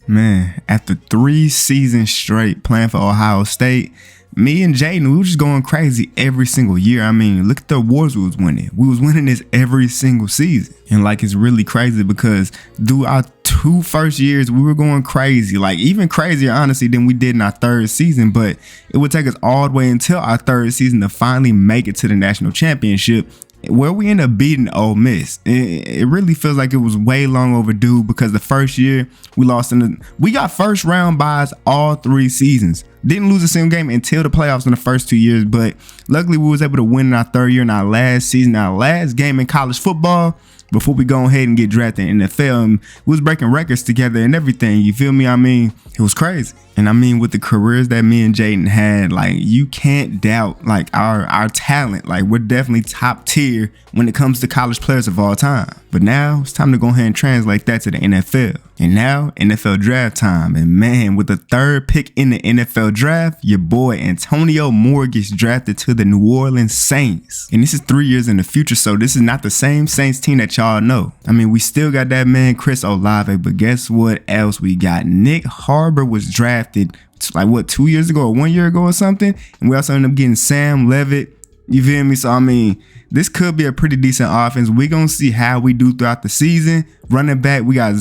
Man, after 3 seasons straight playing for Ohio State, me and Jaden, we were just going crazy every single year. I mean, look at the awards we was winning. We was winning this every single season. And like, it's really crazy because through our 2 first years, we were going crazy. Like, even crazier, honestly, than we did in our 3rd season. But it would take us all the way until our 3rd season to finally make it to the national championship, where we end up beating Ole Miss. It really feels like it was way long overdue because the first year we lost we got first round byes all 3 seasons. Didn't lose a single game until the playoffs in the first 2 years, but luckily we was able to win in our 3rd year in our last season, our last game in college football before we go ahead and get drafted in the NFL. And we was breaking records together and everything. You feel me? I mean, it was crazy. And I mean, with the careers that me and Jaden had, like, you can't doubt like our talent. Like, we're definitely top tier when it comes to college players of all time. But now it's time to go ahead and translate that to the NFL. And now NFL draft time. And man, with the 3rd pick in the NFL draft, your boy Antonio Moore gets drafted to the New Orleans Saints. And this is 3 years in the future, so this is not the same Saints team that y'all know. I mean, we still got that man Chris Olave, but guess what else we got? Nick Harbor was drafted like what, 2 years ago or 1 year ago or something, and we also ended up getting Sam Levitt. You feel me? So I mean, this could be a pretty decent offense. We're gonna see how we do throughout the season. Running back, we got,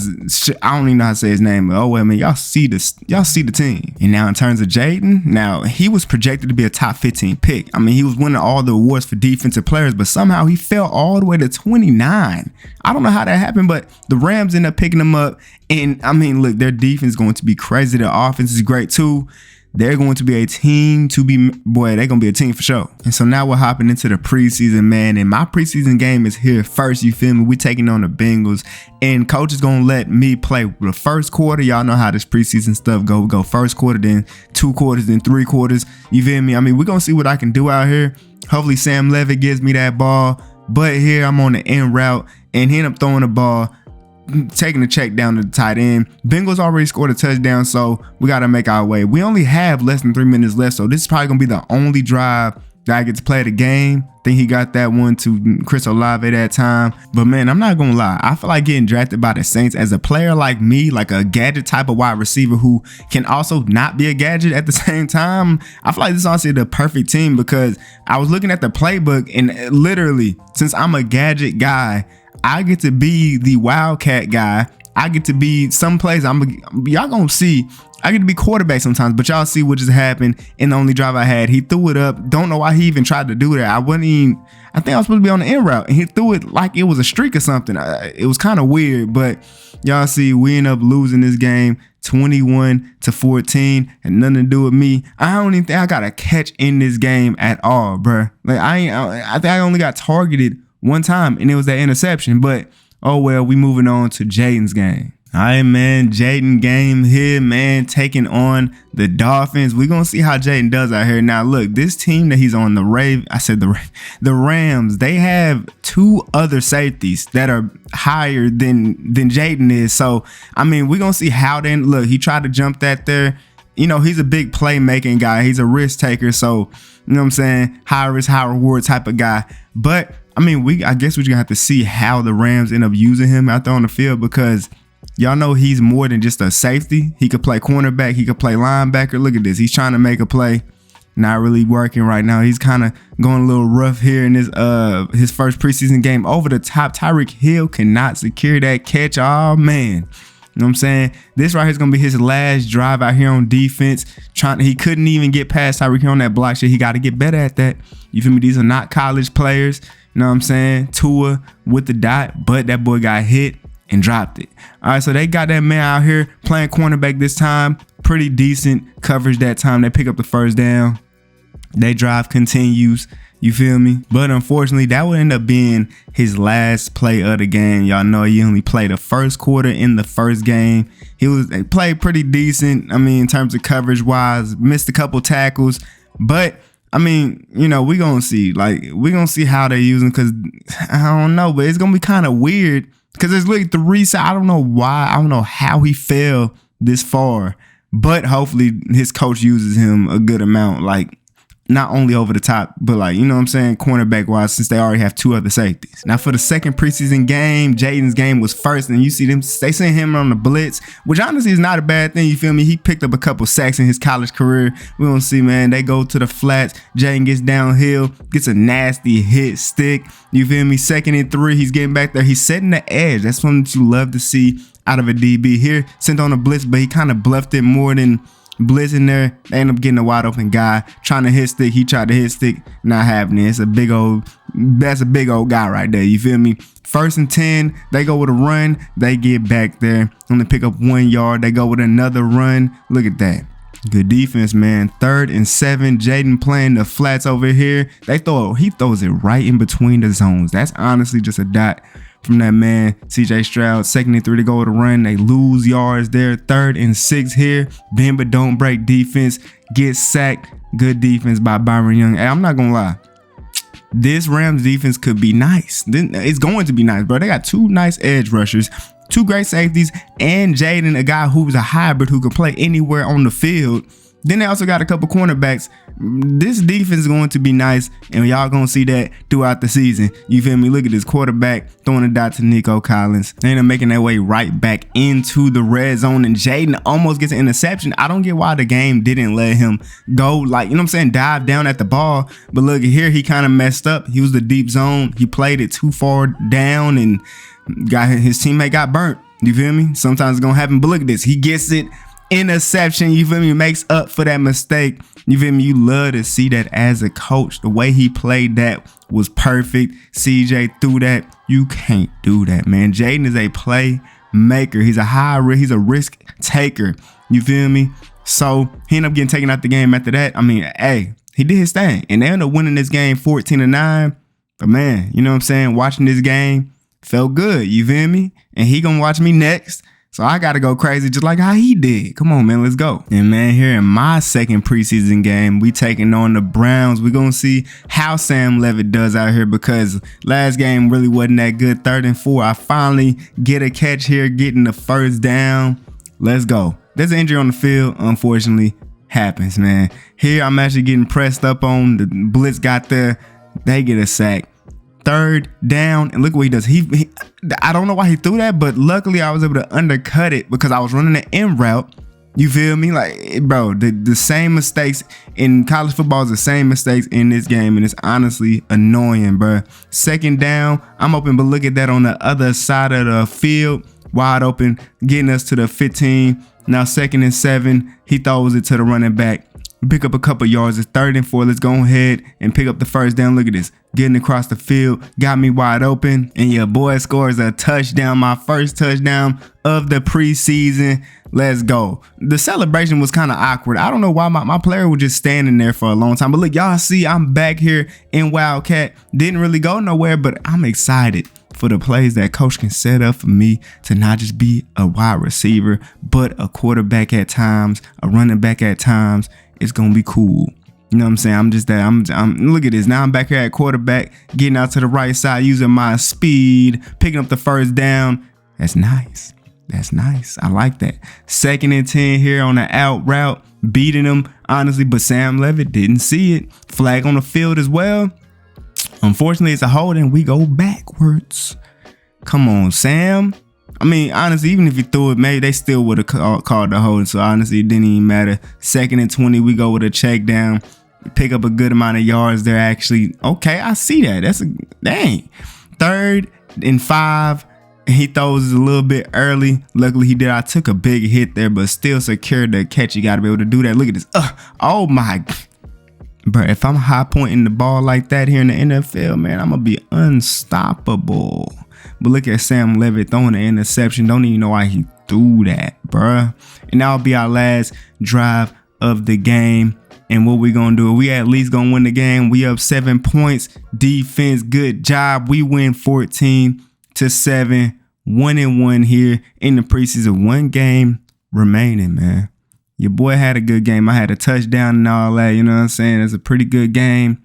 I don't even know how to say his name, but oh well, man, y'all see the team. And now in terms of Jaden, now he was projected to be a top 15 pick. I mean, he was winning all the awards for defensive players, but somehow he fell all the way to 29. I don't know how that happened, but the Rams ended up picking him up. And I mean, look, their defense is going to be crazy. Their offense is great too. They're going to be a team to be, boy, they're going to be a team for sure. And so now we're hopping into the preseason, man. And my preseason game is here first, you feel me? We're taking on the Bengals. And coach is going to let me play the first quarter. Y'all know how this preseason stuff go. We go first quarter, then 2 quarters, then 3 quarters. You feel me? I mean, we're going to see what I can do out here. Hopefully Sam Levitt gives me that ball. But here I'm on the end route and he ended up throwing the ball, taking the check down to the tight end. Bengals already scored a touchdown, so we got to make our way. We only have less than 3 minutes left, so this is probably going to be the only drive that I get to play the game. I think he got that one to Chris Olave at that time. But man, I'm not going to lie. I feel like getting drafted by the Saints as a player like me, like a gadget type of wide receiver who can also not be a gadget at the same time. I feel like this is honestly the perfect team because I was looking at the playbook and literally, since I'm a gadget guy, I get to be the wildcat guy. I get to be some plays. Y'all gonna see. I get to be quarterback sometimes, but y'all see what just happened in the only drive I had. He threw it up. Don't know why he even tried to do that. I think I was supposed to be on the end route, and he threw it like it was a streak or something. It was kind of weird, but y'all see, we end up losing this game 21-14, and nothing to do with me. I don't even think I got a catch in this game at all, bruh. Like I think I only got targeted 1 time, and it was that interception. But oh well, we moving on to Jaden's game. All right, man, Jaden game here, man, taking on the Dolphins. We're gonna see how Jaden does out here. Now look, this team that he's on, the Rams, they have 2 other safeties that are higher than Jaden is. So I mean, we're gonna see how then. Look, he tried to jump that there. You know, he's a big playmaking guy. He's a risk taker. So, you know what I'm saying? High risk, high reward type of guy. But I mean, I guess we're gonna have to see how the Rams end up using him out there on the field, because y'all know he's more than just a safety. He could play cornerback. He could play linebacker. Look at this. He's trying to make a play. Not really working right now. He's kind of going a little rough here in his first preseason game. Over the top, Tyreek Hill cannot secure that catch. Oh, man. You know what I'm saying? This right here is going to be his last drive out here on defense. He couldn't even get past Tyreek Hill on that block shit. He got to get better at that. You feel me? These are not college players. You know what I'm saying? Tua with the dot, but that boy got hit and dropped it. All right, so they got that man out here playing cornerback this time. Pretty decent coverage that time. They pick up the first down. They drive continues. You feel me? But unfortunately, that would end up being his last play of the game. Y'all know he only played the first quarter in the first game. They played pretty decent. I mean, in terms of coverage wise, missed a couple tackles, but I mean, you know, we're going to see. Like, we're going to see how they're using, because I don't know, but it's going to be kind of weird because there's like 3 sides. I don't know why. I don't know how he fell this far, but hopefully his coach uses him a good amount. Like, not only over the top, but like, you know what I'm saying, cornerback wise, since they already have 2 other safeties. Now for the second preseason game, Jaden's game was first, and you see them, they sent him on the blitz, which honestly is not a bad thing, you feel me? He picked up a couple sacks in his college career. We don't see, man, they go to the flats, Jaden gets downhill, gets a nasty hit stick, you feel me? 2nd and 3, he's getting back there, he's setting the edge. That's something that you love to see out of a DB. Here, sent on a blitz, but he kind of bluffed it more than blitzing there. They end up getting a wide open guy trying to hit stick. He tried to hit stick, not happening. It's that's a big old guy right there. You feel me? 1st and 10, they go with a run. They get back there. Only pick up 1 yard. They go with another run. Look at that. Good defense, man. 3rd and 7, Jaden playing the flats over here. He throws it right in between the zones. That's honestly just a dot from that man, CJ Stroud. 2nd and 3 to go with a run. They lose yards there. 3rd and 6 here. Bend but don't break defense. Get sacked. Good defense by Byron Young. Hey, I'm not gonna lie. This Rams defense could be nice. It's going to be nice, bro. They got 2 nice edge rushers, 2 great safeties, and Jaden, a guy who's a hybrid who can play anywhere on the field. Then they also got a couple cornerbacks. This defense is going to be nice, and y'all gonna see that throughout the season. You feel me? Look at this quarterback throwing a dot to Nico Collins. They end up making their way right back into the red zone, and Jaden almost gets an interception. I don't get why the game didn't let him go, like, you know what I'm saying, dive down at the ball. But look at here, he kind of messed up. He was the deep zone. He played it too far down, and his teammate got burnt. You feel me? Sometimes it's gonna happen. But look at this. He gets it. Interception, you feel me, makes up for that mistake. You feel me? You love to see that as a coach. The way he played that was perfect. CJ threw that. You can't do that, man. Jaden is a playmaker. He's a he's a risk taker. You feel me? So he ended up getting taken out the game after that. I mean, hey, he did his thing, and they ended up winning this game 14-9. But man, you know what I'm saying? Watching this game felt good. You feel me? And he gonna watch me next. So I got to go crazy just like how he did. Come on, man, let's go. And man, here in my second preseason game, we taking on the Browns. We're going to see how Sam Levitt does out here, because last game really wasn't that good. 3rd and 4, I finally get a catch here, getting the 1st down. Let's go. There's an injury on the field, unfortunately. Happens, man. Here I'm actually getting pressed up on. The blitz got there. They get a sack. 3rd down, and look what he does. I don't know why he threw that, but luckily I was able to undercut it because I was running an in route. You feel me? Like, bro, the same mistakes in college football is the same mistakes in this game, and it's honestly annoying, bro. 2nd down, I'm open, but look at that on the other side of the field, wide open, getting us to the 15. Now 2nd and 7, he throws it to the running back. Pick up a couple yards. It's 3rd and 4. Let's go ahead and pick up the 1st down. Look at this. Getting across the field. Got me wide open. And your boy scores a touchdown. My first touchdown of the preseason. Let's go. The celebration was kind of awkward. I don't know why my player was just standing there for a long time. But look, y'all see I'm back here in Wildcat. Didn't really go nowhere, but I'm excited for the plays that coach can set up for me to not just be a wide receiver, but a quarterback at times, a running back at times. It's gonna be cool. You know what I'm saying? I'm just that. I'm look at this. Now I'm back here at quarterback, getting out to the right side, using my speed, picking up the 1st down. That's nice. That's nice. I like that. 2nd and 10 here on the out route, beating him, honestly, but Sam Levitt didn't see it. Flag on the field as well. Unfortunately, it's a hold, and we go backwards. Come on, Sam. I mean, honestly, even if you threw it, maybe they still would have called the hold. So honestly, it didn't even matter. 2nd and 20, we go with a check down, pick up a good amount of yards there. Actually, okay, I see that. That's a dang. 3rd and 5, he throws a little bit early. Luckily, he did. I took a big hit there, but still secured the catch. You got to be able to do that. Look at this. Oh my. Bro, if I'm high pointing the ball like that here in the NFL, man, I'm gonna be unstoppable. But look at Sam Levitt throwing an interception. Don't even know why he threw that, bruh. And that'll be our last drive of the game. And what we gonna do? We at least gonna win the game. We up 7 points. Defense, good job. We win 14-7. 1-1 here in the preseason. 1 game remaining, man. Your boy had a good game. I had a touchdown and all that. You know what I'm saying? It's a pretty good game.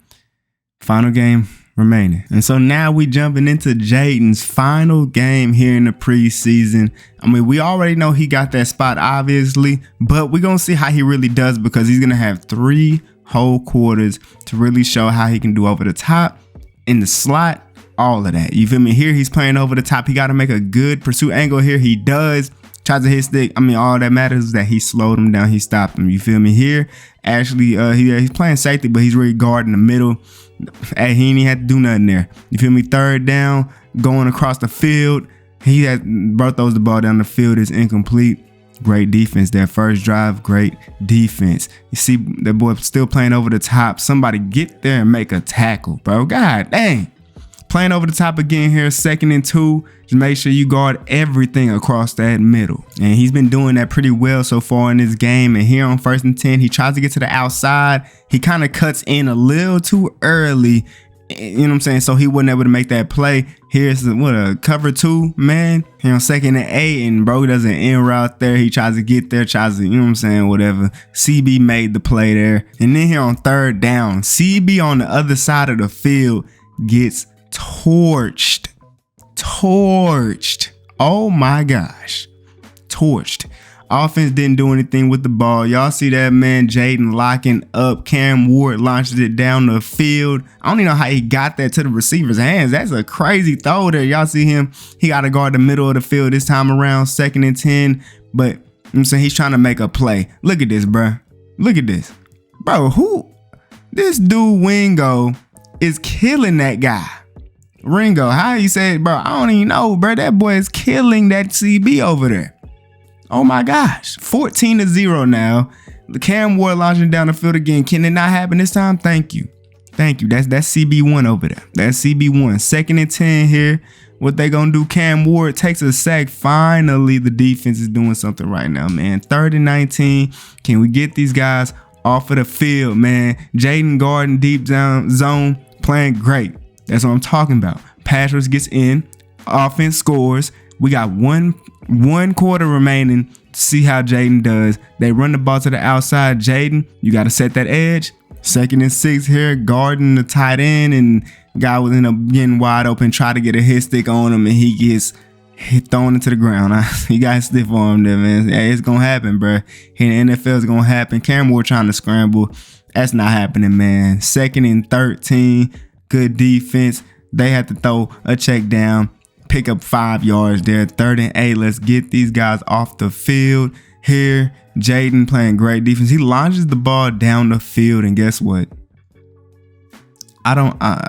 Final game remaining. And so now we jumping into Jaden's final game here in the preseason. I mean, we already know he got that spot, obviously, but we're going to see how he really does, because he's going to have 3 whole quarters to really show how he can do over the top, in the slot, all of that. You feel me? Here he's playing over the top. He got to make a good pursuit angle here. He does. Tries to hit stick. I mean, all that matters is that he slowed him down. He stopped him. You feel me? Here, actually, he's playing safety, but he's really guarding the middle. Hey, he ain't even had to do nothing there. You feel me? Third down, going across the field. He throws the ball down the field. It's incomplete. Great defense there. First drive, great defense. You see that boy still playing over the top. Somebody get there and make a tackle, bro. God dang. Playing over the top again here, 2nd and 2. Just make sure you guard everything across that middle. And he's been doing that pretty well so far in this game. And here on 1st and 10, he tries to get to the outside. He kind of cuts in a little too early. You know what I'm saying? So he wasn't able to make that play. Here's a cover 2, man. Here on 2nd and 8, and bro does an in route there. He tries to get there, you know what I'm saying? Whatever. CB made the play there. And then here on 3rd down, CB on the other side of the field gets torched. Oh my gosh. Torched. Offense didn't do anything with the ball. Y'all see that man Jaden locking up. Cam Ward launches it down the field. I don't even know how he got that to the receiver's hands. That's a crazy throw there. Y'all see him. He got to guard the middle of the field this time around, 2nd and 10. But you know what I'm saying, he's trying to make a play. Look at this, bro. Look at this. Bro, this dude Wingo is killing that guy. Ringo, how you say it, bro? I don't even know, bro. That boy is killing that CB over there. Oh my gosh. 14-0 now. The Cam Ward launching down the field again. Can it not happen this time? Thank you. That's CB1 over there. That's CB1. 2nd and 10 here. What they gonna do? Cam Ward takes a sack. Finally, the defense is doing something right now, man. 3rd and 19. Can we get these guys off of the field, man? Jaden guarding deep down zone, playing great. That's what I'm talking about. Pass rush gets in. Offense scores. We got one quarter remaining to see how Jaden does. They run the ball to the outside. Jaden, you got to set that edge. 2nd and 6 here, guarding the tight end, and guy was end up getting wide open. Try to get a hit stick on him, and he gets thrown into the ground. He got stiff arm there, man. Hey, it's gonna happen, bro. Here in the NFL, it's gonna happen. Cam Ward trying to scramble. That's not happening, man. 2nd and 13. Good defense. They had to throw a check down. Pick up 5 yards there. 3rd and 8. Let's get these guys off the field. Here, Jaden playing great defense. He launches the ball down the field, and guess what?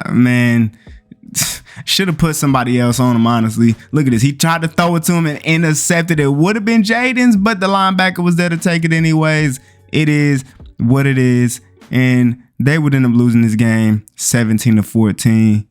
Man, should have put somebody else on him, honestly. Look at this. He tried to throw it to him and intercepted it. Would have been Jaden's, but the linebacker was there to take it anyways. It is what it is, and they would end up losing this game 17-14.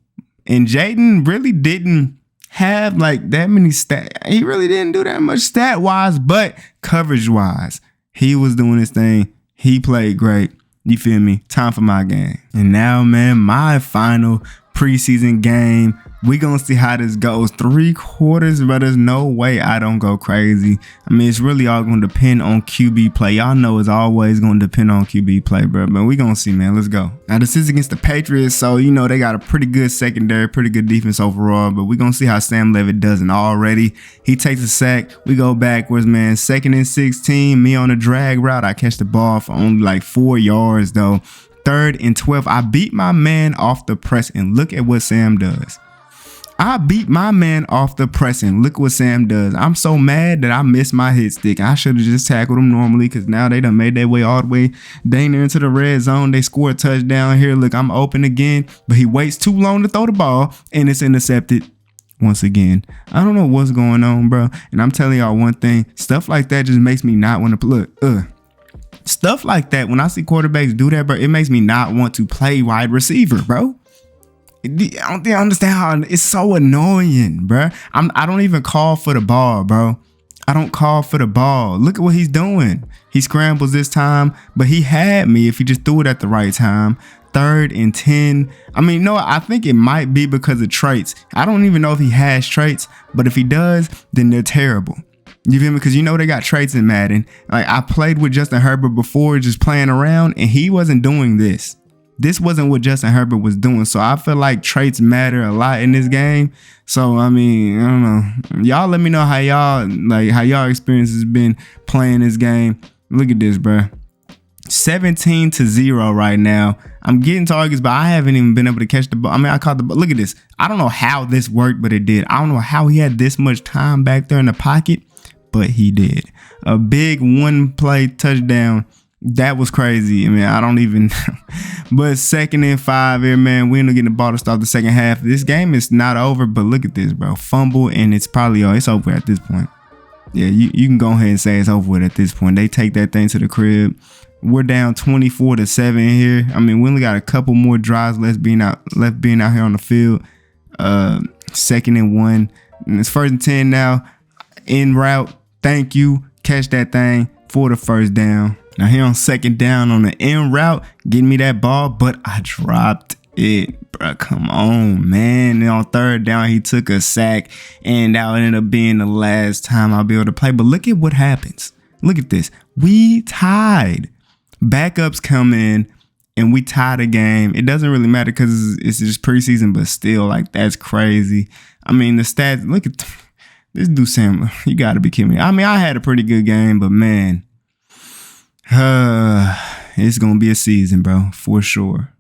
And Jaden really didn't have like that many stats. He really didn't do that much stat wise, but coverage wise, he was doing his thing. He played great. You feel me? Time for my game. And now, man, my final preseason game. We gonna see how this goes. 3 quarters, but there's no way I don't go crazy. I mean, it's really all gonna depend on QB play. Y'all know it's always gonna depend on QB play, bro. But we gonna see, man. Let's go. Now, this is against the Patriots, so you know they got a pretty good secondary, pretty good defense overall. But we gonna see how Sam Levitt doesn't already. He takes a sack. We go backwards, man. 2nd and 16. Me on a drag route. I catch the ball for only like 4 yards though. 3rd and 12. I beat my man off the press, and look at what Sam does. I beat my man off the pressing. Look what Sam does. I'm so mad that I missed my hit stick. I should have just tackled him normally, because now they done made their way all the way dang near into the red zone. They scored a touchdown here. Look, I'm open again, but he waits too long to throw the ball, and it's intercepted once again. I don't know what's going on, bro. And I'm telling y'all one thing. Stuff like that just makes me not want to look. Stuff like that, when I see quarterbacks do that, bro, it makes me not want to play wide receiver, bro. I don't think I understand how it's so annoying, bro. I don't even call for the ball, bro. I don't call for the ball. Look at what he's doing. He scrambles this time, but he had me if he just threw it at the right time. 3rd and 10. I mean, no, I think it might be because of traits. I don't even know if he has traits, but if he does, then they're terrible. You feel me? Because you know they got traits in Madden. Like, I played with Justin Herbert before, just playing around, and he wasn't doing this. This wasn't what Justin Herbert was doing. So I feel like traits matter a lot in this game. So, I mean, I don't know. Y'all let me know how y'all experience has been playing this game. Look at this, bro. 17-0 right now. I'm getting targets, but I haven't even been able to catch the ball. I mean, I caught the ball. Look at this. I don't know how this worked, but it did. I don't know how he had this much time back there in the pocket, but he did. A big one-play touchdown. That was crazy. I mean, I don't even but 2nd and 5 here, man. We end up getting the ball to start the second half. This game is not over, but look at this, bro. Fumble, and it's probably it's over at this point. Yeah, you can go ahead and say it's over with at this point. They take that thing to the crib. We're down 24-7 here. I mean, we only got a couple more drives left being out here on the field. 2nd and 1. And it's 1st and 10 now. En route. Thank you. Catch that thing for the first down. Now here on 2nd down on the en route, getting me that ball, but I dropped it, bro. Come on, man. And on 3rd down, he took a sack, and that ended up being the last time I'll be able to play. But look at what happens. Look at this. We tied. Backups come in, and we tie the game. It doesn't really matter because it's just preseason, but still, like, that's crazy. I mean, the stats, look at this dude, Sam. You got to be kidding me. I mean, I had a pretty good game, but, man, it's going to be a season, bro, for sure.